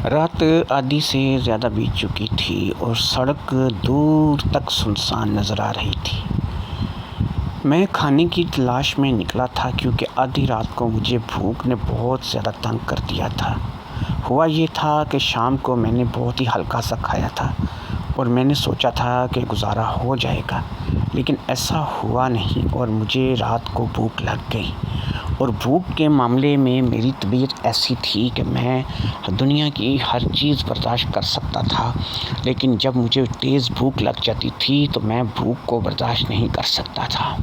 رات آدھی سے زیادہ بیت چکی تھی اور سڑک دور تک سنسان نظر آ رہی تھی۔ میں کھانے کی تلاش میں نکلا تھا کیونکہ آدھی رات کو مجھے بھوک نے بہت زیادہ تنگ کر دیا تھا۔ ہوا یہ تھا کہ شام کو میں نے بہت ہی ہلکا سا کھایا تھا اور میں نے سوچا تھا کہ گزارا ہو جائے گا، لیکن ایسا ہوا نہیں اور مجھے رات کو بھوک لگ گئی۔ اور بھوک کے معاملے میں میری طبیعت ایسی تھی کہ میں دنیا کی ہر چیز برداشت کر سکتا تھا، لیکن جب مجھے تیز بھوک لگ جاتی تھی تو میں بھوک کو برداشت نہیں کر سکتا تھا۔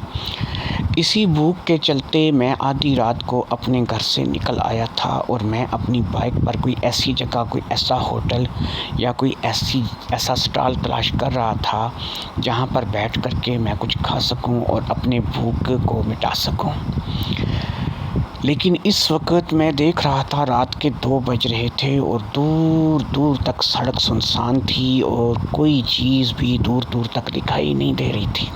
اسی بھوک کے چلتے میں آدھی رات کو اپنے گھر سے نکل آیا تھا اور میں اپنی بائک پر کوئی ایسی جگہ، کوئی ایسا ہوٹل یا کوئی ایسا سٹال تلاش کر رہا تھا جہاں پر بیٹھ کر کے میں کچھ کھا سکوں اور اپنے بھوک کو مٹا سکوں۔ لیکن اس وقت میں دیکھ رہا تھا رات کے 2 بج رہے تھے اور دور دور تک سڑک سنسان تھی اور کوئی چیز بھی دور دور تک دکھائی نہیں دے رہی تھی۔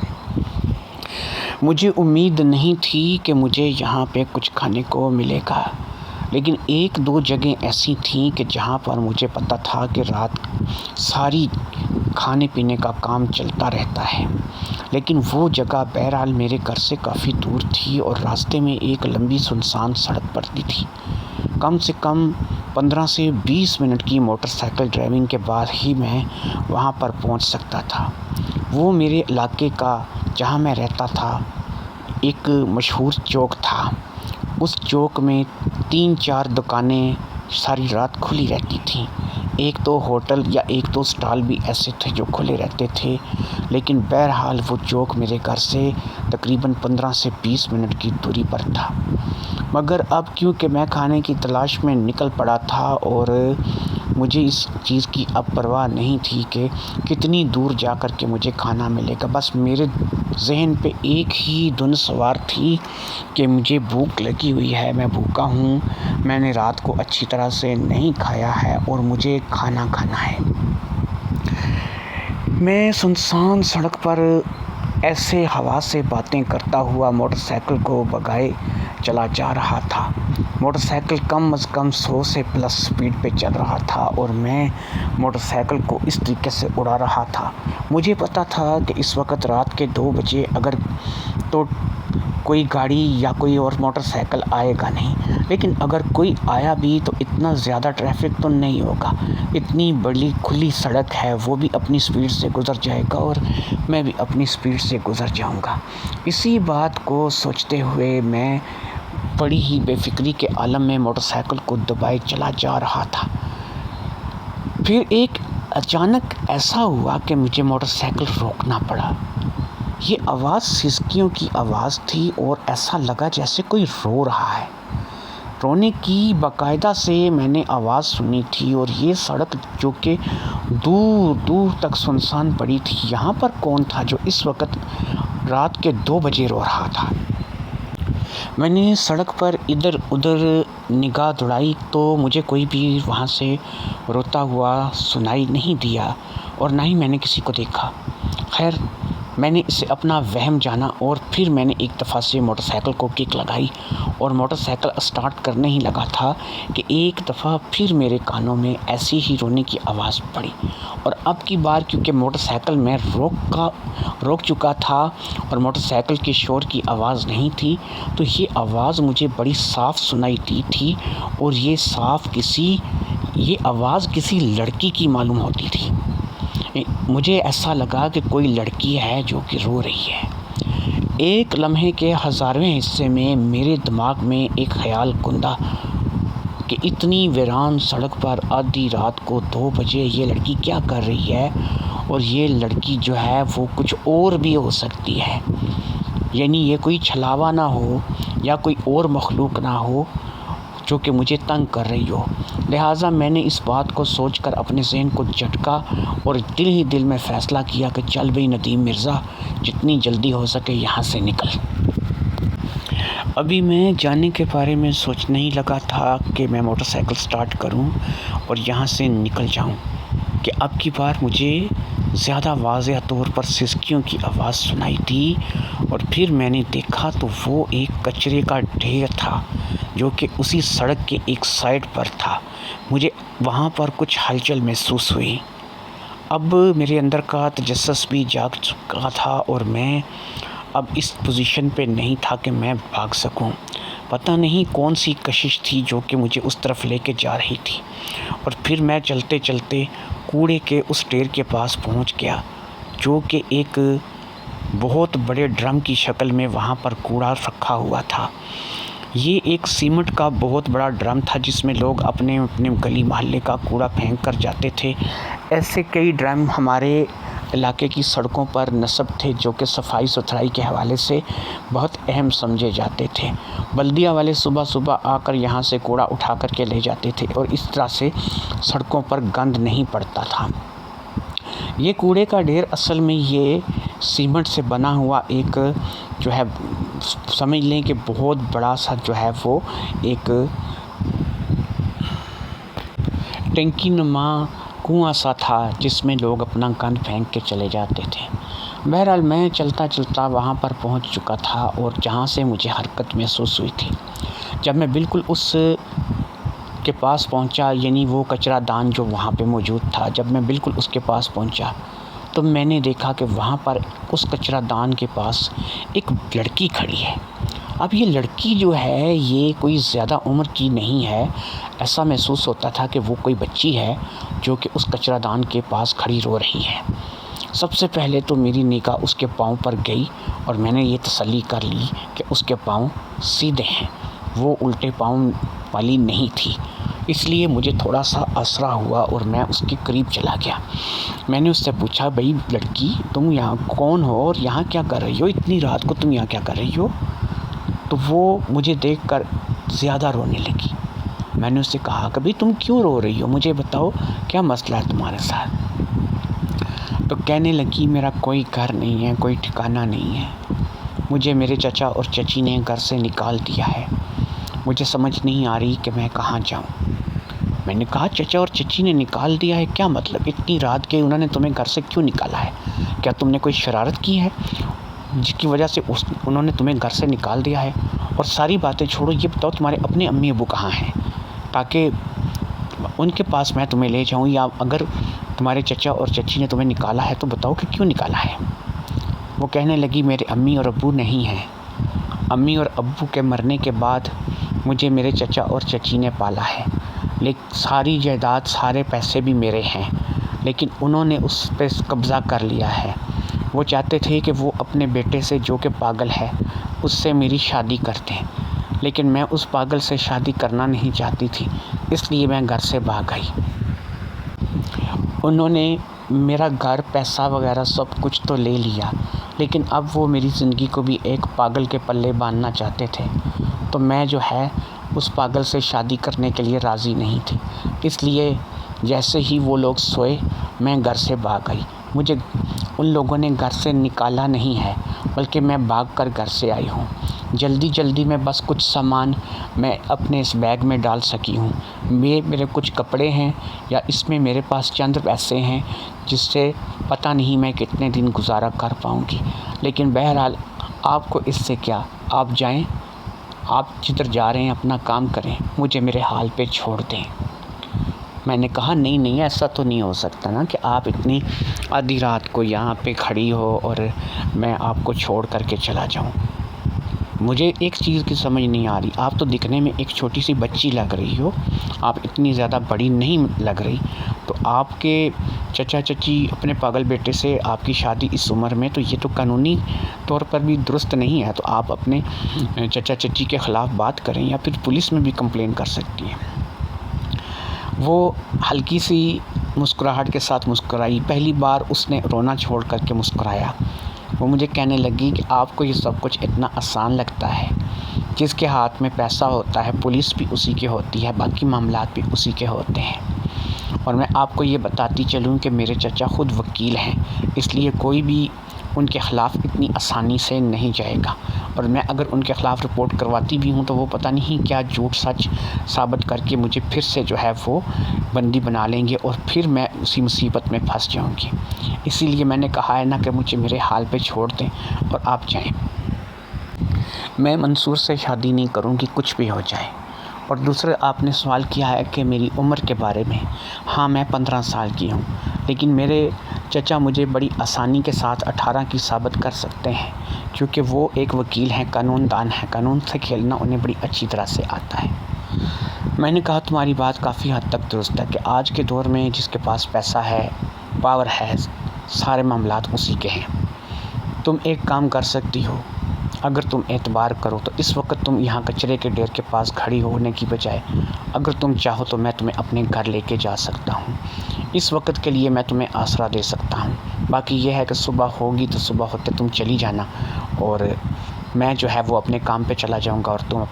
مجھے امید نہیں تھی کہ مجھے یہاں پہ کچھ کھانے کو ملے گا، لیکن 1-2 جگہیں ایسی تھیں کہ جہاں پر مجھے پتہ تھا کہ رات ساری کھانے پینے کا کام چلتا رہتا ہے، لیکن وہ جگہ بہرحال میرے گھر سے کافی دور تھی اور راستے میں ایک لمبی سنسان سڑک پڑتی تھی۔ کم سے کم 15 سے 20 منٹ کی موٹر سائیکل ڈرائیونگ کے بعد ہی میں وہاں پر پہنچ سکتا تھا۔ وہ میرے علاقے کا، جہاں میں رہتا تھا، ایک مشہور چوک تھا۔ اس چوک میں 3-4 دکانیں ساری رات کھلی رہتی تھیں۔ ایک تو ہوٹل یا ایک تو سٹال بھی ایسے تھے جو کھلے رہتے تھے، لیکن بہرحال وہ چوک میرے گھر سے تقریباً 15 سے 20 منٹ کی دوری پر تھا۔ مگر اب کیونکہ میں کھانے کی تلاش میں نکل پڑا تھا اور مجھے اس چیز کی اب پرواہ نہیں تھی کہ کتنی دور جا کر کے مجھے کھانا ملے گا، بس میرے ذہن پہ ایک ہی دھن سوار تھی کہ مجھے بھوک لگی ہوئی ہے، میں بھوکا ہوں، میں نے رات کو اچھی طرح سے نہیں کھایا ہے اور مجھے کھانا کھانا ہے۔ میں سنسان سڑک پر ایسے ہوا سے باتیں کرتا ہوا موٹر سائیکل کو بھگائے چلا جا رہا تھا۔ موٹر سائیکل کم از کم 100 سے پلس سپیڈ پہ چل رہا تھا اور میں موٹر سائیکل کو اس طریقے سے اڑا رہا تھا۔ مجھے پتا تھا کہ اس وقت رات کے 2 بجے اگر تو کوئی گاڑی یا کوئی اور موٹر سائیکل آئے گا نہیں، لیکن اگر کوئی آیا بھی تو اتنا زیادہ ٹریفک تو نہیں ہوگا۔ اتنی بڑی کھلی سڑک ہے، وہ بھی اپنی سپیڈ سے گزر جائے گا اور میں بھی اپنی سپیڈ سے گزر جاؤں گا۔ اسی بات کو سوچتے ہوئے میں بڑی ہی بے فکری کے عالم میں موٹر سائیکل کو دبائے چلا جا رہا تھا۔ پھر ایک اچانک ایسا ہوا کہ مجھے موٹر سائیکل روکنا پڑا۔ یہ آواز سسکیوں کی آواز تھی اور ایسا لگا جیسے کوئی رو رہا ہے۔ رونے کی باقاعدہ سے میں نے آواز سنی تھی اور یہ سڑک جو کہ دور دور تک سنسان پڑی تھی، یہاں پر کون تھا جو اس وقت رات کے 2 بجے رو رہا تھا؟ میں نے سڑک پر ادھر ادھر نگاہ دوڑائی تو مجھے کوئی بھی وہاں سے روتا ہوا سنائی نہیں دیا اور نہ ہی میں نے کسی کو دیکھا۔ خیر، میں نے اسے اپنا وہم جانا اور پھر میں نے ایک دفعہ سے موٹر سائیکل کو کک لگائی اور موٹر سائیکل اسٹارٹ کرنے ہی لگا تھا کہ ایک دفعہ پھر میرے کانوں میں ایسی ہی رونے کی آواز پڑی، اور اب کی بار کیونکہ موٹر سائیکل میں روک چکا تھا اور موٹر سائیکل کے شور کی آواز نہیں تھی، تو یہ آواز مجھے بڑی صاف سنائی دی تھی اور یہ آواز کسی لڑکی کی معلوم ہوتی تھی۔ مجھے ایسا لگا کہ کوئی لڑکی ہے جو کہ رو رہی ہے۔ ایک لمحے کے 1000ویں حصے میں میرے دماغ میں ایک خیال گھوما کہ اتنی ویران سڑک پر آدھی رات کو 2 بجے یہ لڑکی کیا کر رہی ہے، اور یہ لڑکی جو ہے وہ کچھ اور بھی ہو سکتی ہے، یعنی یہ کوئی چھلاوا نہ ہو یا کوئی اور مخلوق نہ ہو جو کہ مجھے تنگ کر رہی ہو۔ لہٰذا میں نے اس بات کو سوچ کر اپنے ذہن کو جھٹکا اور دل ہی دل میں فیصلہ کیا کہ چل بھئی ندیم مرزا، جتنی جلدی ہو سکے یہاں سے نکل۔ ابھی میں جانے کے بارے میں سوچنے ہی لگا تھا کہ میں موٹر سائیکل سٹارٹ کروں اور یہاں سے نکل جاؤں کہ اب کی بار مجھے زیادہ واضح طور پر سسکیوں کی آواز سنائی دی، اور پھر میں نے دیکھا تو وہ ایک کچرے کا ڈھیر تھا جو کہ اسی سڑک کے ایک سائڈ پر تھا۔ مجھے وہاں پر کچھ ہلچل محسوس ہوئی۔ اب میرے اندر کا تجسس بھی جاگ چکا تھا اور میں اب اس پوزیشن پہ نہیں تھا کہ میں بھاگ سکوں۔ پتہ نہیں کون سی کشش تھی جو کہ مجھے اس طرف لے کے جا رہی تھی، اور پھر میں چلتے چلتے کوڑے کے اس ڈھیر کے پاس پہنچ گیا، جو کہ ایک بہت بڑے ڈرم کی شکل میں وہاں پر کوڑا رکھا ہوا تھا۔ یہ ایک سیمنٹ کا بہت بڑا ڈرم تھا جس میں لوگ اپنے گلی محلے کا کوڑا پھینک کر جاتے تھے۔ ایسے کئی ڈرم ہمارے علاقے کی سڑکوں پر نصب تھے جو کہ صفائی ستھرائی کے حوالے سے بہت اہم سمجھے جاتے تھے۔ بلدیہ والے صبح صبح آ کر یہاں سے کوڑا اٹھا کر کے لے جاتے تھے اور اس طرح سے سڑکوں پر گند نہیں پڑتا تھا۔ یہ کوڑے کا ڈھیر اصل میں یہ سیمنٹ سے بنا ہوا ایک جو ہے سمجھ لیں کہ بہت بڑا سا جو ہے وہ ایک ٹینکی نما کنواں سا تھا جس میں لوگ اپنا گند پھینک کے چلے جاتے تھے۔ بہرحال میں چلتا چلتا وہاں پر پہنچ چکا تھا اور جہاں سے مجھے حرکت محسوس ہوئی تھی، جب میں بالکل اس کے پاس پہنچا، یعنی وہ کچرا دان جو وہاں پہ موجود تھا، جب میں بالکل اس کے پاس پہنچا تو میں نے دیکھا کہ وہاں پر اس کچرا دان کے پاس ایک لڑکی کھڑی ہے۔ اب یہ لڑکی جو ہے یہ کوئی زیادہ عمر کی نہیں ہے، ایسا محسوس ہوتا تھا کہ وہ کوئی بچی ہے جو کہ اس کچرا دان کے پاس کھڑی رو رہی ہے۔ سب سے پہلے تو میری نگاہ اس کے پاؤں پر گئی اور میں نے یہ تسلی کر لی کہ اس کے پاؤں سیدھے ہیں، وہ الٹے پاؤں والی نہیں تھی۔ اس لیے مجھے تھوڑا سا آسرا ہوا اور میں اس کے قریب چلا گیا۔ میں نے اس سے پوچھا، بھئی لڑکی تم یہاں کون ہو اور یہاں کیا کر رہی ہو؟ اتنی رات کو تم یہاں کیا کر رہی ہو؟ تو وہ مجھے دیکھ کر زیادہ رونے لگی۔ میں نے اس سے کہا کہ بھئی تم کیوں رو رہی ہو؟ مجھے بتاؤ کیا مسئلہ ہے تمہارے ساتھ؟ تو کہنے لگی، میرا کوئی گھر نہیں ہے، کوئی ٹھکانہ نہیں ہے، مجھے میرے چچا اور چچی نے گھر سے نکال دیا ہے، مجھے سمجھ نہیں آ رہی کہ میں کہاں جاؤں۔ میں نے کہا چچا اور چچی نے نکال دیا ہے، کیا مطلب؟ اتنی رات کے انہوں نے تمہیں گھر سے کیوں نکالا ہے؟ کیا تم نے کوئی شرارت کی ہے جس کی وجہ سے انہوں نے تمہیں گھر سے نکال دیا ہے؟ اور ساری باتیں چھوڑو، یہ بتاؤ تمہارے اپنے امی ابو کہاں ہیں تاکہ ان کے پاس میں تمہیں لے جاؤں، یا اگر تمہارے چچا اور چچی نے تمہیں نکالا ہے تو بتاؤ کہ کیوں نکالا ہے۔ وہ کہنے لگی، میرے امی اور ابو نہیں ہیں، امی اور ابو کے مرنے کے بعد مجھے میرے چچا اور چچی نے پالا ہے، لیکن ساری جائیداد سارے پیسے بھی میرے ہیں، لیکن انہوں نے اس پہ قبضہ کر لیا ہے۔ وہ چاہتے تھے کہ وہ اپنے بیٹے سے جو کہ پاگل ہے اس سے میری شادی کر دیں، لیکن میں اس پاگل سے شادی کرنا نہیں چاہتی تھی، اس لیے میں گھر سے بھاگ آئی۔ انہوں نے میرا گھر، پیسہ وغیرہ سب کچھ تو لے لیا، لیکن اب وہ میری زندگی کو بھی ایک پاگل کے پلے باندھنا چاہتے تھے، تو میں جو ہے اس پاگل سے شادی کرنے کے لیے راضی نہیں تھی۔ اس لیے جیسے ہی وہ لوگ سوئے میں گھر سے بھاگ آئی۔ مجھے ان لوگوں نے گھر سے نکالا نہیں ہے، بلکہ میں بھاگ کر گھر سے آئی ہوں۔ جلدی جلدی میں بس کچھ سامان میں اپنے اس بیگ میں ڈال سکی ہوں۔ میرے کچھ کپڑے ہیں، یا اس میں میرے پاس چند پیسے ہیں جس سے پتہ نہیں میں کتنے دن گزارا کر پاؤں گی، لیکن بہرحال آپ کو اس سے کیا، آپ جائیں، آپ جدھر جا رہے ہیں اپنا کام کریں، مجھے میرے حال پہ چھوڑ دیں۔ میں نے کہا نہیں ایسا تو نہیں ہو سکتا نا کہ آپ اتنی آدھی رات کو یہاں پہ کھڑی ہو اور میں آپ کو چھوڑ کر کے چلا جاؤں۔ مجھے ایک چیز کی سمجھ نہیں آ رہی، آپ تو دکھنے میں ایک چھوٹی سی بچی لگ رہی ہو، آپ اتنی زیادہ بڑی نہیں لگ رہی، تو آپ کے چچا چچی اپنے پاگل بیٹے سے آپ کی شادی اس عمر میں، تو یہ تو قانونی طور پر بھی درست نہیں ہے، تو آپ اپنے چچا چچی کے خلاف بات کریں یا پھر پولیس میں بھی کمپلین کر سکتی ہیں۔ وہ ہلکی سی مسکراہٹ کے ساتھ مسکرائی، پہلی بار اس نے رونا چھوڑ کر کے مسکرایا۔ وہ مجھے کہنے لگی کہ آپ کو یہ سب کچھ اتنا آسان لگتا ہے، جس کے ہاتھ میں پیسہ ہوتا ہے پولیس بھی اسی کی ہوتی ہے، باقی معاملات بھی اسی کے ہوتے ہیں، اور میں آپ کو یہ بتاتی چلوں کہ میرے چچا خود وکیل ہیں، اس لیے کوئی بھی ان کے خلاف اتنی آسانی سے نہیں جائے گا، اور میں اگر ان کے خلاف رپورٹ کرواتی بھی ہوں تو وہ پتہ نہیں کیا جھوٹ سچ ثابت کر کے مجھے پھر سے جو ہے وہ بندی بنا لیں گے، اور پھر میں اسی مصیبت میں پھنس جاؤں گی۔ اسی لیے میں نے کہا ہے نا کہ مجھے میرے حال پہ چھوڑ دیں اور آپ جائیں۔ میں منصور سے شادی نہیں کروں گی، کچھ بھی ہو جائے، اور دوسرے آپ نے سوال کیا ہے کہ میری عمر کے بارے میں. ہاں میں 15 سال کی ہوں، لیکن میرے چچا مجھے بڑی آسانی کے ساتھ 18 کی ثابت کر سکتے ہیں، کیونکہ وہ ایک وکیل ہیں، قانون دان ہیں. قانون سے کھیلنا انہیں بڑی اچھی طرح سے آتا ہے. میں نے کہا تمہاری بات کافی حد تک درست ہے کہ آج کے دور میں جس کے پاس پیسہ ہے، پاور ہے، سارے معاملات اسی کے ہیں. تم ایک کام کر سکتی ہو، اگر تم اعتبار کرو تو اس وقت تم یہاں کچرے کے ڈھیر کے پاس کھڑی ہونے کی بجائے اگر تم چاہو تو میں تمہیں اپنے گھر لے کے جا سکتا ہوں. اس وقت کے لیے میں تمہیں آسرا دے سکتا ہوں. باقی یہ ہے کہ صبح ہوگی تو صبح ہوتے تم چلی جانا، اور میں جو ہے وہ اپنے کام پہ چلا جاؤں گا اور تم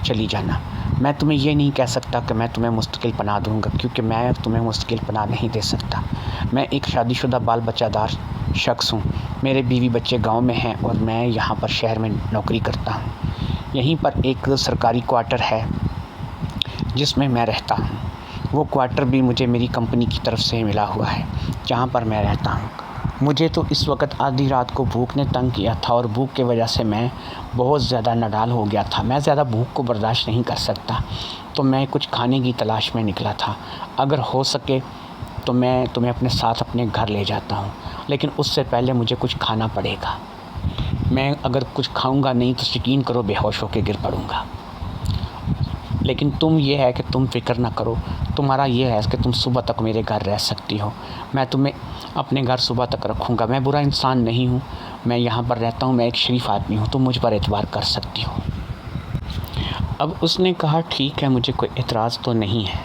چلی جانا. میں تمہیں یہ نہیں کہہ سکتا کہ میں تمہیں مستقل پناہ دوں گا، کیونکہ میں تمہیں مستقل پناہ نہیں دے سکتا. میں ایک شادی شدہ بال بچہ دار شخص ہوں. میرے بیوی بچے گاؤں میں ہیں اور میں یہاں پر شہر میں نوکری کرتا ہوں. یہیں پر ایک سرکاری کوارٹر ہے جس میں میں رہتا ہوں. وہ کوارٹر بھی مجھے میری کمپنی کی طرف سے ملا ہوا ہے جہاں پر میں رہتا ہوں. مجھے تو اس وقت آدھی رات کو بھوک نے تنگ کیا تھا اور بھوک کی وجہ سے میں بہت زیادہ نڈال ہو گیا تھا. میں زیادہ بھوک کو برداشت نہیں کر سکتا، تو میں کچھ کھانے کی تلاش میں نکلا تھا. اگر ہو سکے تو میں تمہیں اپنے ساتھ اپنے گھر لے جاتا ہوں، لیکن اس سے پہلے مجھے کچھ کھانا پڑے گا. میں اگر کچھ کھاؤں گا نہیں تو یقین کرو بے ہوش ہو کے گر پڑوں گا. لیکن تم یہ ہے کہ تم فکر نہ کرو. تمہارا یہ ہے کہ تم صبح تک میرے گھر رہ سکتی ہو. میں تمہیں اپنے گھر صبح تک رکھوں گا. میں برا انسان نہیں ہوں، میں یہاں پر رہتا ہوں، میں ایک شریف آدمی ہوں. تم مجھ پر اعتبار کر سکتی ہو. اب اس نے کہا ٹھیک ہے، مجھے کوئی اعتراض تو نہیں ہے،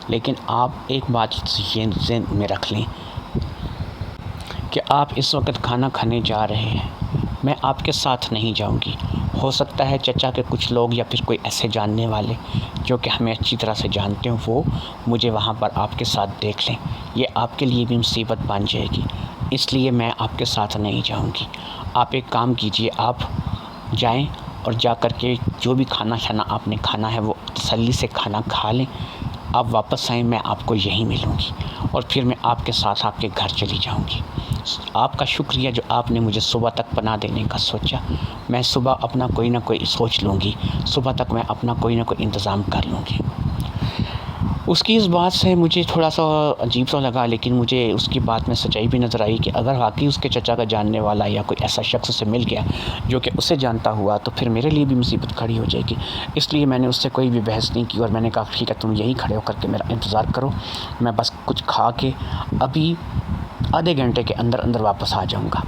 لیکن آپ ایک بات یہ ذہن میں رکھ لیں کہ آپ اس وقت کھانا کھانے جا رہے ہیں. میں آپ کے ساتھ نہیں جاؤں گی. ہو سکتا ہے چچا کے کچھ لوگ یا پھر کوئی ایسے جاننے والے جو کہ ہمیں اچھی طرح سے جانتے ہوں وہ مجھے وہاں پر آپ کے ساتھ دیکھ لیں. یہ آپ کے لیے بھی مصیبت بن جائے گی، اس لیے میں آپ کے ساتھ نہیں جاؤں گی. آپ ایک کام کیجئے، آپ جائیں اور جا کر کے جو بھی کھانا آپ نے کھانا ہے وہ تسلی سے کھانا کھا لیں. آپ واپس آئیں، میں آپ کو یہیں ملوں گی اور پھر میں آپ کے ساتھ آپ کے گھر چلی جاؤں گی. آپ کا شکریہ جو آپ نے مجھے صبح تک پناہ دینے کا سوچا. میں صبح اپنا کوئی نہ کوئی سوچ لوں گی، صبح تک میں اپنا کوئی نہ کوئی انتظام کر لوں گی. اس کی اس بات سے مجھے تھوڑا سا عجیب سا لگا، لیکن مجھے اس کی بات میں سچائی بھی نظر آئی کہ اگر واقعی اس کے چچا کا جاننے والا یا کوئی ایسا شخص سے مل گیا جو کہ اسے جانتا ہوا تو پھر میرے لیے بھی مصیبت کھڑی ہو جائے گی. اس لیے میں نے اس سے کوئی بھی بحث نہیں کی اور میں نے کہا ٹھیک ہے تم یہیں کھڑے ہو کر کے میرا انتظار کرو، میں بس کچھ کھا کے ابھی آدھے گھنٹے کے اندر اندر واپس آ جاؤں گا.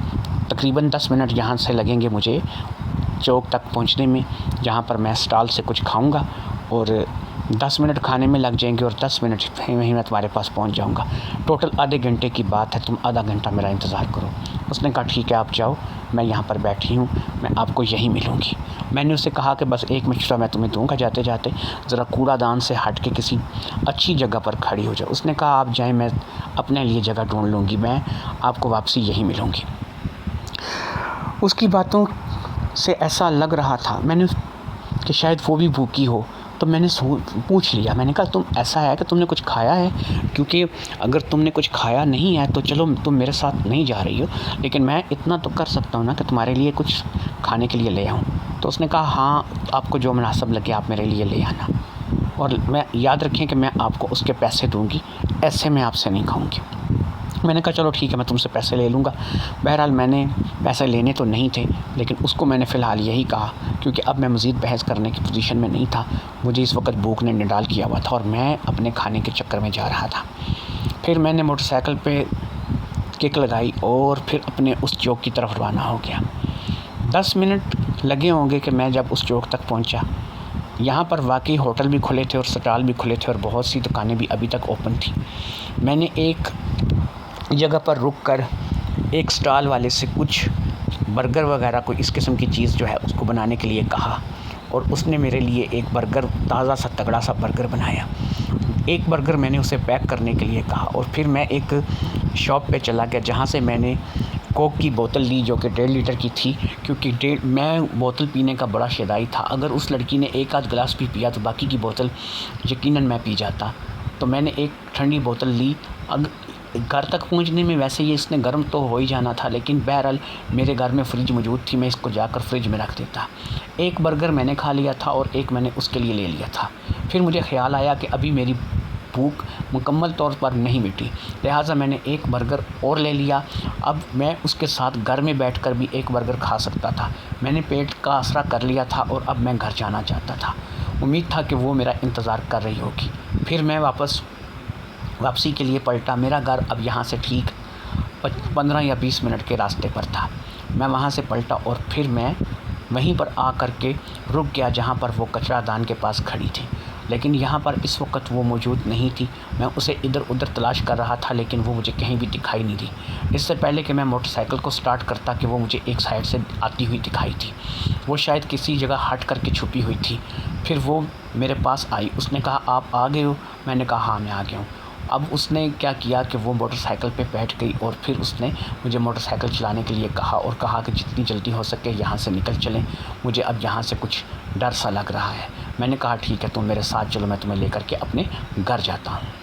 تقریباً 10 منٹ یہاں سے لگیں گے مجھے چوک تک پہنچنے میں، جہاں پر میں اسٹال سے کچھ کھاؤں گا، اور 10 منٹ کھانے میں لگ جائیں گے اور 10 منٹ میں میں تمہارے پاس پہنچ جاؤں گا. ٹوٹل آدھے گھنٹے کی بات ہے، تم آدھا گھنٹہ میرا انتظار کرو. اس نے کہا ٹھیک ہے آپ جاؤ، میں یہاں پر بیٹھی ہوں، میں آپ کو یہیں ملوں گی. میں نے اسے کہا کہ بس ایک مشورہ میں تمہیں دوں گا، جاتے جاتے ذرا کوڑا دان سے ہٹ کے کسی اچھی جگہ پر کھڑی ہو جاؤ. اس نے کہا آپ جائیں، میں اپنے لیے جگہ ڈھونڈ لوں گی، میں آپ کو واپسی یہیں ملوں گی. اس کی باتوں سے ایسا لگ رہا تھا میں نے کہ شاید وہ بھی بھوکی ہو، تو میں نے پوچھ لیا. میں نے کہا تم ایسا ہے کہ تم نے کچھ کھایا ہے؟ کیونکہ اگر تم نے کچھ کھایا نہیں ہے تو چلو تم میرے ساتھ نہیں جا رہی ہو، لیکن میں اتنا تو کر سکتا ہوں نا کہ تمہارے لیے کچھ کھانے کے لیے لے آؤں. تو اس نے کہا ہاں آپ کو جو مناسب لگے آپ میرے لیے لے آنا، اور میں یاد رکھیں کہ میں آپ کو اس کے پیسے دوں گی، ایسے میں آپ سے نہیں کھاؤں گی. میں نے کہا چلو ٹھیک ہے میں تم سے پیسے لے لوں گا. بہرحال میں نے پیسے لینے تو نہیں تھے، لیکن اس کو میں نے فی الحال یہی کہا کیونکہ اب میں مزید بحث کرنے کی پوزیشن میں نہیں تھا. مجھے اس وقت بھوک نے نڈال کیا ہوا تھا اور میں اپنے کھانے کے چکر میں جا رہا تھا. پھر میں نے موٹر سائیکل پہ کک لگائی اور پھر اپنے اس چوک کی طرف روانہ ہو گیا. 10 منٹ لگے ہوں گے کہ میں جب اس چوک تک پہنچا. یہاں پر واقعی ہوٹل بھی کھلے تھے اور سٹال بھی کھلے تھے اور بہت سی دکانیں بھی ابھی تک اوپن تھیں. میں نے ایک جگہ پر رک کر ایک سٹال والے سے کچھ برگر وغیرہ کوئی اس قسم کی چیز جو ہے اس کو بنانے کے لیے کہا، اور اس نے میرے لیے ایک برگر تازہ سا تگڑا سا برگر بنایا. ایک برگر میں نے اسے پیک کرنے کے لیے کہا اور پھر میں ایک شاپ پہ چلا گیا جہاں سے میں نے کوک کی بوتل لی جو کہ 1.5 لیٹر کی تھی، کیونکہ میں بوتل پینے کا بڑا شیدائی تھا. اگر اس لڑکی نے ایک آدھ گلاس بھی پیا تو باقی کی بوتل یقیناً میں پی جاتا. تو میں نے ایک ٹھنڈی بوتل لی. گھر تک پہنچنے میں ویسے یہ اس نے گرم تو ہو ہی جانا تھا، لیکن بہرحال میرے گھر میں فریج موجود تھی، میں اس کو جا کر فریج میں رکھ دیتا۔ ایک برگر میں نے کھا لیا تھا اور ایک میں نے اس کے لیے لے لیا تھا۔ پھر مجھے خیال آیا کہ ابھی میری بھوک مکمل طور پر نہیں مٹی، لہٰذا میں نے ایک برگر اور لے لیا۔ اب میں اس کے ساتھ گھر میں بیٹھ کر بھی ایک برگر کھا سکتا تھا۔ میں نے پیٹ کا آسرا کر لیا تھا اور اب میں گھر جانا چاہتا تھا۔ امید تھا کہ وہ میرا انتظار کر رہی ہوگی۔ پھر میں واپسی کے لیے پلٹا۔ میرا گھر اب یہاں سے ٹھیک 15 یا 20 منٹ کے راستے پر تھا۔ میں وہاں سے پلٹا اور پھر میں وہیں پر آ کر کے رک گیا جہاں پر وہ کچرا دان کے پاس کھڑی تھی، لیکن یہاں پر اس وقت وہ موجود نہیں تھی۔ میں اسے ادھر ادھر تلاش کر رہا تھا، لیکن وہ مجھے کہیں بھی دکھائی نہیں دی۔ اس سے پہلے کہ میں موٹر سائیکل کو سٹارٹ کرتا کہ وہ مجھے ایک سائیڈ سے آتی ہوئی دکھائی تھی۔ وہ شاید کسی جگہ ہٹ کر کے چھپی ہوئی تھی۔ پھر وہ میرے پاس آئی۔ اس نے کہا آپ آ گئے ہو؟ میں نے کہا ہاں میں آ گیا ہوں۔ اب اس نے کیا کیا کہ وہ موٹر سائیکل پہ بیٹھ گئی اور پھر اس نے مجھے موٹر سائیکل چلانے کے لیے کہا اور کہا کہ جتنی جلدی ہو سکے یہاں سے نکل چلیں، مجھے اب یہاں سے کچھ ڈر سا لگ رہا ہے۔ میں نے کہا ٹھیک ہے تم میرے ساتھ چلو، میں تمہیں لے کر کے اپنے گھر جاتا ہوں۔